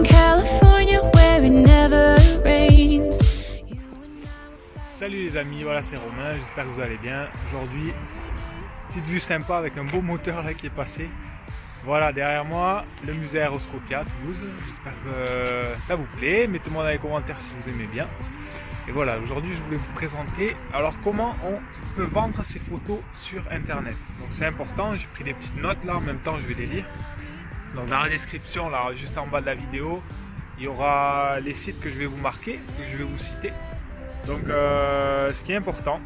in California where it never rains. Salut les amis, voilà c'est Romain, j'espère que vous allez bien. Aujourd'hui, petite vue sympa avec un beau moteur là qui est passé. Voilà, derrière moi, le musée Aéroscopia à Toulouse. J'espère que ça vous plaît. Mettez-moi dans les commentaires si vous aimez bien. Et voilà, aujourd'hui je voulais vous présenter alors comment on peut vendre ses photos sur internet. Donc c'est important, j'ai pris des petites notes là, en même temps je vais les lire. Donc dans la description là, juste en bas de la vidéo, il y aura les sites que je vais vous marquer, que je vais vous citer. Donc ce qui est important,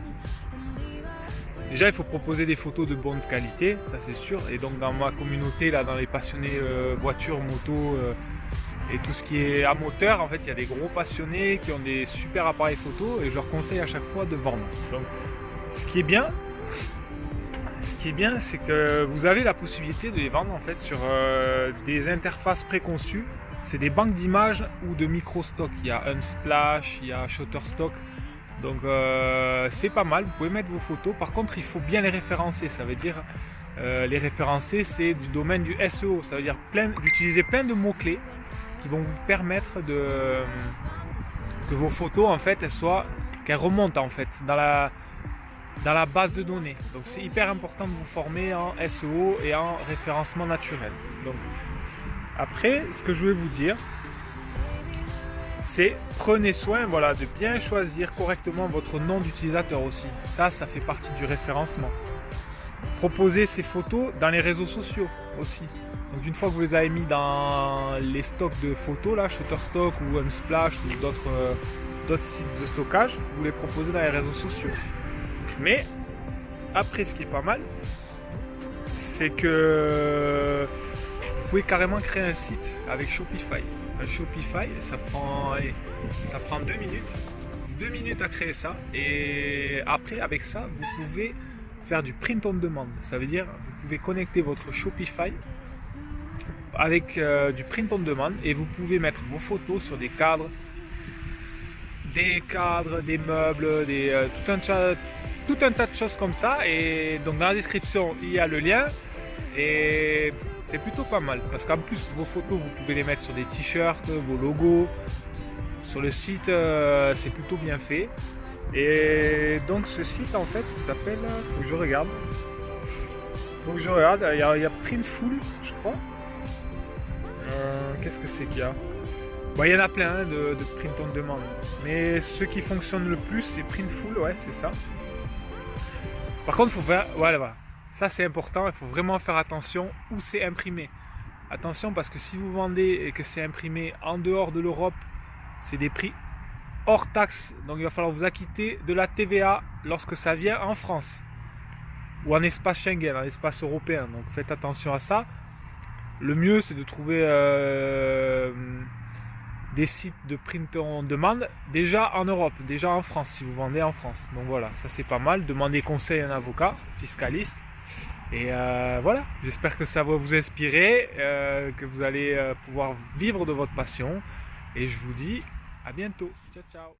déjà il faut proposer des photos de bonne qualité, ça c'est sûr. Et donc dans ma communauté, là, dans les passionnés voitures, motos et tout ce qui est à moteur, en fait il y a des gros passionnés qui ont des super appareils photo et je leur conseille à chaque fois de vendre. Donc ce qui est bien, c'est que vous avez la possibilité de les vendre en fait sur des interfaces préconçues. C'est des banques d'images ou de micro-stock. Il y a Unsplash, il y a Shutterstock. Donc c'est pas mal, vous pouvez mettre vos photos. Par contre, il faut bien les référencer. Ça veut dire, les référencer, c'est du domaine du SEO. Ça veut dire d'utiliser plein de mots-clés qui vont vous permettre que vos photos, en fait, qu'elles remontent en fait dans la base de données. Donc c'est hyper important de vous former en SEO et en référencement naturel. Donc, après, ce que je voulais vous dire, c'est prenez soin de bien choisir correctement votre nom d'utilisateur aussi. Ça fait partie du référencement. Proposez ces photos dans les réseaux sociaux aussi. Donc une fois que vous les avez mis dans les stocks de photos, là, Shutterstock ou Unsplash ou d'autres sites de stockage, vous les proposez dans les réseaux sociaux. Mais après, ce qui est pas mal, c'est que vous pouvez carrément créer un site avec Shopify. Un Shopify, ça prend 2 minutes. 2 minutes à créer ça. Et après, avec ça, vous pouvez faire du print on demand. Ça veut dire, vous pouvez connecter votre Shopify avec du print on demand et vous pouvez mettre vos photos sur des cadres, des meubles, tout un tas de choses comme ça. Et donc dans la description, il y a le lien. Et c'est plutôt pas mal parce qu'en plus vos photos vous pouvez les mettre sur des t-shirts, vos logos. Sur le site c'est plutôt bien fait. Et donc ce site en fait s'appelle, faut que je regarde, il y a Printful je crois. Qu'est-ce que c'est qu'il y a? Bon, il y en a plein de print on demand. Mais ceux qui fonctionnent le plus c'est Printful, ouais c'est ça. Par contre il faut faire, voilà. Ça c'est important, il faut vraiment faire attention où c'est imprimé. Attention parce que si vous vendez et que c'est imprimé en dehors de l'Europe, c'est des prix hors taxe. Donc il va falloir vous acquitter de la TVA lorsque ça vient en France. Ou en espace Schengen, en espace européen. Donc faites attention à ça. Le mieux c'est de trouver des sites de print on demand déjà en Europe, déjà en France, si vous vendez en France. Donc voilà, ça c'est pas mal. Demandez conseil à un avocat, fiscaliste. Et voilà, j'espère que ça va vous inspirer, que vous allez pouvoir vivre de votre passion. Et je vous dis à bientôt. Ciao, ciao.